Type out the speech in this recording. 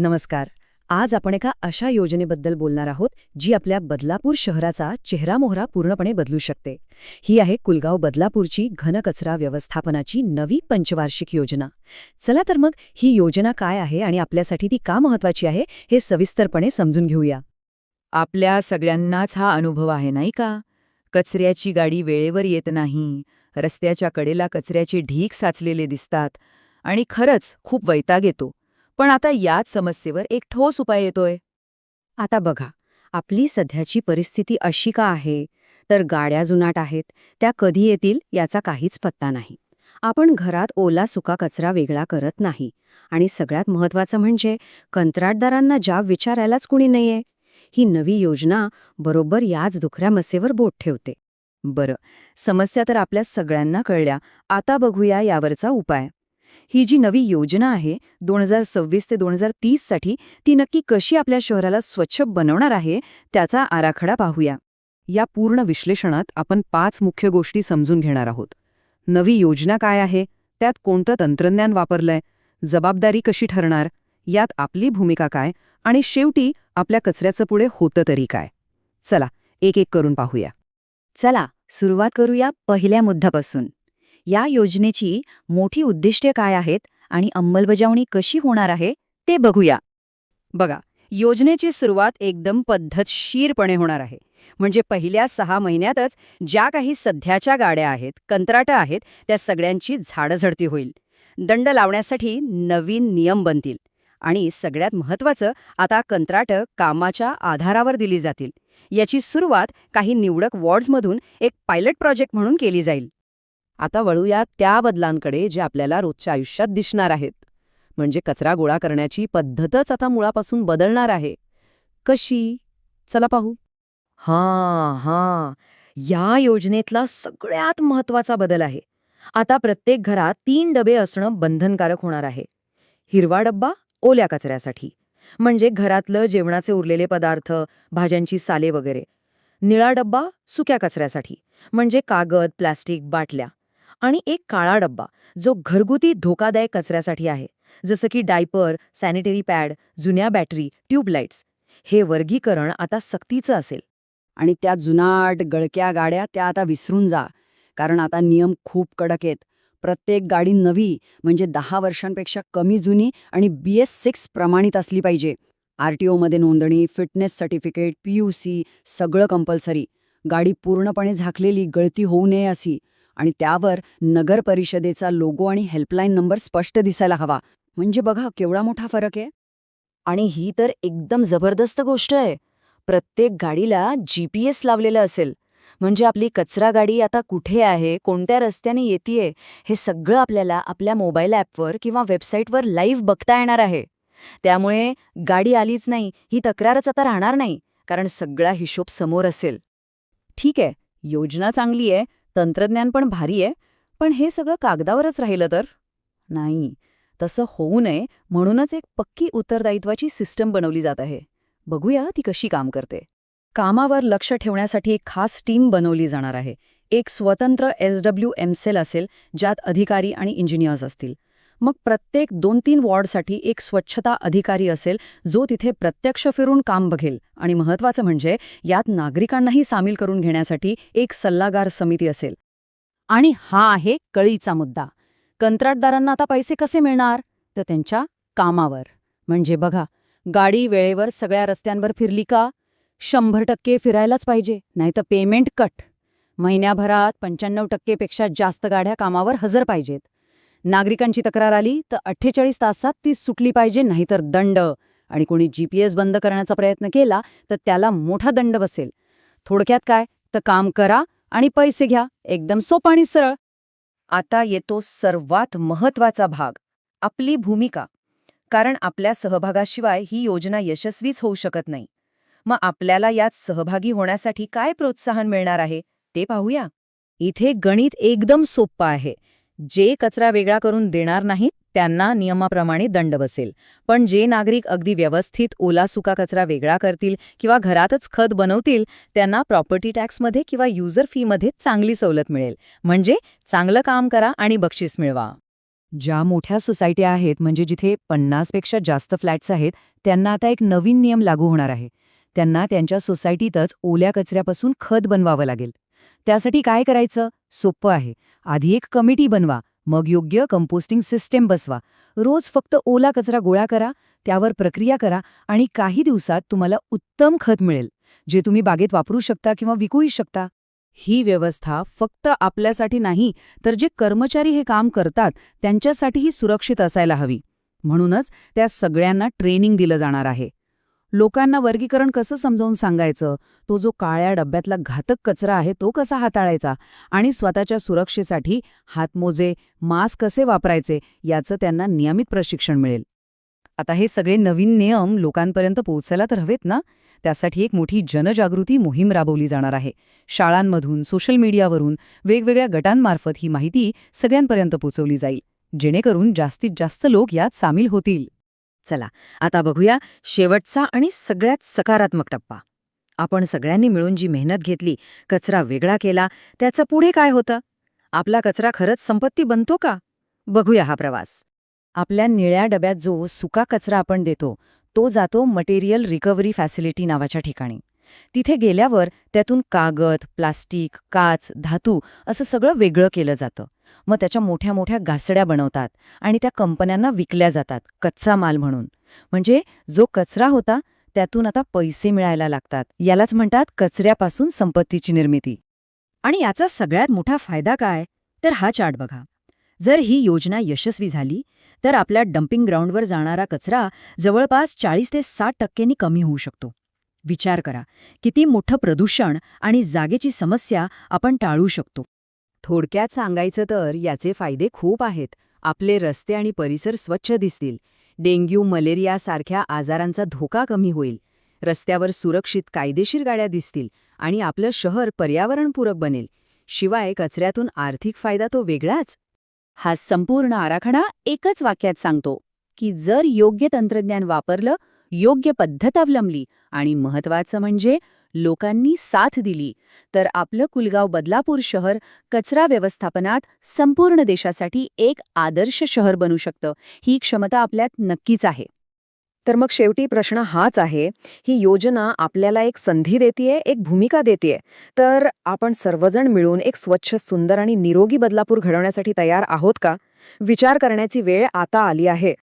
नमस्कार. आज आपण एका अशा योजनेबद्दल बोलणार आहोत जी आपल्या बदलापूर शहराचा चेहरामोहरा पूर्णपणे बदलू शकते. ही आहे कुलगाव बदलापूरची घनकचरा व्यवस्थापनाची नवी पंचवार्षिक योजना. चला तर मग ही योजना काय आहे आणि आपल्यासाठी ती का महत्वाची आहे हे सविस्तरपणे समजून घेऊया. आपल्या सगळ्यांनाच हा अनुभव आहे नाही का? कचऱ्याची गाडी वेळेवर येत नाही, रस्त्याच्या कडेला कचऱ्याचे ढीग साचलेले दिसतात आणि खरंच खूप वैताग येतो. पण आता याच समस्येवर एक ठोस उपाय येतोय. आता बघा, आपली सध्याची परिस्थिती अशी का आहे, तर गाड्या जुनाट आहेत, त्या कधी येतील याचा काहीच पत्ता नाही. आपण घरात ओला सुका कचरा वेगळा करत नाही आणि सगळ्यात महत्त्वाचं म्हणजे कंत्राटदारांना जाब विचारायलाच कुणी नाहीये. ही नवी योजना बरोबर याच दुखऱ्या मस्सेवर बोट ठेवते. बरं, समस्या तर आपल्या सगळ्यांना कळल्या. आता बघूया यावरचा उपाय. ही जी नवी योजना आहे 2026 ते 2030 साठी, ती नक्की कशी आपल्या शहराला स्वच्छ बनवणार आहे त्याचा आराखडा पाहूया. या पूर्ण विश्लेषणात आपण 5 मुख्य गोष्टी समजून घेणार आहोत. नवी योजना काय आहे, त्यात कोणतं तंत्रज्ञान वापरलंय, जबाबदारी कशी ठरणार, यात आपली भूमिका काय आणि शेवटी आपल्या कचऱ्याचं पुढे होतं तरी काय. चला एक एक करून पाहूया. चला सुरुवात करूया पहिल्या मुद्द्यापासून. या योजनेची मोठी उद्दिष्टे काय आहेत आणि अंमलबजावणी कशी होणार आहे ते बघूया. बघा, योजनेची सुरुवात एकदम पद्धतशीरपणे होणार आहे. म्हणजे पहिल्या 6 महिन्यातच ज्या काही सध्याच्या गाड्या आहेत, कंत्राटं आहेत, त्या सगळ्यांची झाडझडती होईल. दंड लावण्यासाठी नवीन नियम बनतील. आणि सगळ्यात महत्त्वाचं, आता कंत्राटं कामाच्या आधारावर दिली जातील. याची सुरुवात काही निवडक वॉर्ड्समधून एक पायलट प्रोजेक्ट म्हणून केली जाईल. आता वळूया त्या बदलांकडे जे आपल्याला रोजच्या आयुष्यात दिसणार आहेत. म्हणजे कचरा गोळा करण्याची पद्धतच आता मुळापासून बदलणार आहे. कशी? चला पाहू. हां, या योजनेतला सगळ्यात महत्त्वाचा बदल आहे. आता प्रत्येक घरात 3 डबे असणं बंधनकारक होणार आहे. हिरवा डब्बा ओल्या कचऱ्यासाठी, म्हणजे घरातलं जेवणाचे उरलेले पदार्थ, भाज्यांची साले वगैरे. निळा डब्बा सुक्या कचऱ्यासाठी, म्हणजे कागद, प्लास्टिक, बाटल्या. आणि एक काळा डब्बा जो घरगुती धोकादायक कचऱ्यासाठी आहे, जसं की डायपर, सॅनिटरी पॅड, जुन्या बॅटरी, ट्यूबलाइट्स. हे वर्गीकरण आता सक्तीचं असेल. आणि त्या जुनाट गळक्या गाड्या त्या आता विसरून जा, कारण आता नियम खूप कडक आहेत. प्रत्येक गाडी नवी, म्हणजे 10 वर्षांपेक्षा कमी जुनी आणि BS6 प्रमाणित असली पाहिजे. RTOमध्ये नोंदणी, फिटनेस सर्टिफिकेट, PUC सगळं कंपल्सरी. गाडी पूर्णपणे झाकलेली, गळती होऊ नये अशी. आणि त्यावर नगर परिषदेचा लोगो आणि हेल्पलाईन नंबर स्पष्ट दिसायला हवा. म्हणजे बघा केवढा मोठा फरक आहे. आणि ही तर एकदम जबरदस्त गोष्ट आहे. प्रत्येक गाडीला GPS लावलेलं असेल. म्हणजे आपली कचरा गाडी आता कुठे आहे, कोणत्या रस्त्याने येतेय, हे सगळं आपल्याला आपल्या मोबाईल ॲपवर किंवा वेबसाईटवर लाईव्ह बघता येणार आहे. त्यामुळे गाडी आलीच नाही ही तक्रारच आता राहणार नाही, कारण सगळा हिशोब समोर असेल. ठीक आहे, योजना चांगली आहे, तंत्रज्ञान पण भारी आहे, पण हे सगळं कागदावरच राहिलं तर? नाही, तसं होऊ नये म्हणूनच एक पक्की उत्तरदायित्वाची सिस्टम बनवली जात आहे. बघूया ती कशी काम करते. कामावर लक्ष ठेवण्यासाठी एक खास टीम बनवली जाणार आहे. एक स्वतंत्र SWM सेल असेल, ज्यात अधिकारी आणि इंजिनियर्स असतील. मग प्रत्येक 2-3 वॉर्डसाठी एक स्वच्छता अधिकारी असेल, जो तिथे प्रत्यक्ष फिरून काम बघेल. आणि महत्त्वाचं म्हणजे यात नागरिकांनाही सामील करून घेण्यासाठी एक सल्लागार समिती असेल. आणि हा आहे कळीचा मुद्दा. कंत्राटदारांना आता पैसे कसे मिळणार? तर त्यांच्या कामावर. म्हणजे बघा, गाडी वेळेवर सगळ्या रस्त्यांवर फिरली का? 100% फिरायलाच पाहिजे, नाहीतर पेमेंट कट. महिन्याभरात 95% पेक्षा जास्त गाड्या कामावर हजर पाहिजेत. नागरिकांची तक्रार आली तर 48 तासात ती सुटली पाहिजे, नाहीतर दंड. आणि कोणी GPS बंद करण्याचा प्रयत्न केला तर त्याला मोठा दंड बसेल. थोडक्यात काय, तर काम करा आणि पैसे घ्या. एकदम सोपं आणि सरळ. आता येतो सर्वात महत्त्वाचा भाग, आपली भूमिका. कारण आपल्या सहभागाशिवाय ही योजना यशस्वीच होऊ शकत नाही. मग आपल्याला यात सहभागी होण्यासाठी काय प्रोत्साहन मिळणार आहे ते पाहूया. इथे गणित एकदम सोपं आहे. जे कचरा वेगळा करून देणार नाहीत त्यांना नियमाप्रमाणे दंड बसेल. पण जे नागरिक अगदी व्यवस्थित ओला सुका कचरा वेगळा करतील किंवा घरातच खत बनवतील, त्यांना प्रॉपर्टी टॅक्समध्ये किंवा युजर फीमध्ये चांगली सवलत मिळेल. म्हणजे चांगलं काम करा आणि बक्षीस मिळवा. ज्या मोठ्या सोसायट्या आहेत म्हणजे जिथे 50पेक्षा जास्त फ्लॅट्स आहेत त्यांना आता एक नवीन नियम लागू होणार आहे. त्यांना त्यांच्या सोसायटीतच ओल्या कचऱ्यापासून खत बनवावं लागेल. त्यासाठी काय करायचं? सोपं आहे. आधी एक कमिटी बनवा, मग योग्य कंपोस्टिंग सिस्टीम बसवा. रोज फक्त ओला कचरा गोळा करा, त्यावर प्रक्रिया करा आणि काही दिवसात तुम्हाला उत्तम खत मिळेल, जे तुम्ही बागेत वापरू शकता किंवा विकूही शकता. ही व्यवस्था फक्त आपल्यासाठी नाही, तर जे कर्मचारी हे काम करतात त्यांच्यासाठीही सुरक्षित असायला हवी. म्हणूनच त्या सगळ्यांना ट्रेनिंग दिलं जाणार आहे. लोकांना वर्गीकरण कसं समजावून सांगायचं, तो जो काळ्या डब्यातला घातक कचरा आहे तो कसा हाताळायचा आणि स्वतःच्या सुरक्षेसाठी हातमोजे, मास्क कसे वापरायचे याचं त्यांना नियमित प्रशिक्षण मिळेल. आता हे सगळे नवीन नियम लोकांपर्यंत पोहोचायला तर हवेत ना? त्यासाठी एक मोठी जनजागृती मोहीम राबवली जाणार आहे. शाळांमधून, सोशल मीडियावरून, वेगवेगळ्या गटांमार्फत ही माहिती सगळ्यांपर्यंत पोहोचवली जाईल, जेणेकरून जास्तीत जास्त लोक यात सामील होतील. चला, आता बघूया शेवटचा आणि सगळ्यात सकारात्मक टप्पा. आपण सगळ्यांनी मिळून जी मेहनत घेतली, कचरा वेगळा केला, त्याचं पुढे काय होतं? आपला कचरा खरंच संपत्ती बनतो का? बघूया हा प्रवास. आपल्या निळ्या डब्यात जो सुका कचरा आपण देतो, तो जातो मटेरियल रिकव्हरी फॅसिलिटी नावाच्या ठिकाणी. तिथे गेल्यावर त्यातून कागद, प्लास्टिक, काच, धातू असं सगळं वेगळं केलं जातं. मग त्याच्या मोठ्या मोठ्या गासड्या बनवतात आणि त्या कंपन्यांना विकल्या जातात कच्चा माल म्हणून. म्हणजे जो कचरा होता त्यातून आता पैसे मिळायला लागतात. यालाच म्हणतात कचऱ्यापासून संपत्तीची निर्मिती. आणि याचा सगळ्यात मोठा फायदा काय? तर हा चार्ट बघा. जर ही योजना यशस्वी झाली तर आपल्या डम्पिंग ग्राउंडवर जाणारा कचरा जवळपास 40 ते 60% कमी होऊ शकतो. विचार करा, किती मोठं प्रदूषण आणि जागेची समस्या आपण टाळू शकतो. थोडक्यात सांगायचं तर याचे फायदे खूप आहेत. आपले रस्ते आणि परिसर स्वच्छ दिसतील. डेंग्यू, मलेरिया सारख्या आजारांचा धोका कमी होईल. रस्त्यावर सुरक्षित कायदेशीर गाड्या दिसतील आणि आपलं शहर पर्यावरणपूरक बनेल. शिवाय कचऱ्यातून आर्थिक फायदा तो वेगळाच. हा संपूर्ण आराखडा एकच वाक्यात सांगतो की जर योग्य तंत्रज्ञान वापरलं, योग्य पद्धत अवलंबली आणि महत्त्वाचं म्हणजे लोकांनी साथ दिली, तर आपलं कुलगाव बदलापूर शहर कचरा व्यवस्थापनात संपूर्ण देशासाठी एक आदर्श शहर बनू शकतं. ही क्षमता आपल्यात नक्कीच आहे. तर मग शेवटी प्रश्न हाच आहे, ही योजना आपल्याला एक संधी देतेय, एक भूमिका देतेय. तर आपण सर्वजण मिळून एक स्वच्छ, सुंदर आणि निरोगी बदलापूर घडवण्यासाठी तयार आहोत का? विचार करण्याची वेळ आता आली आहे.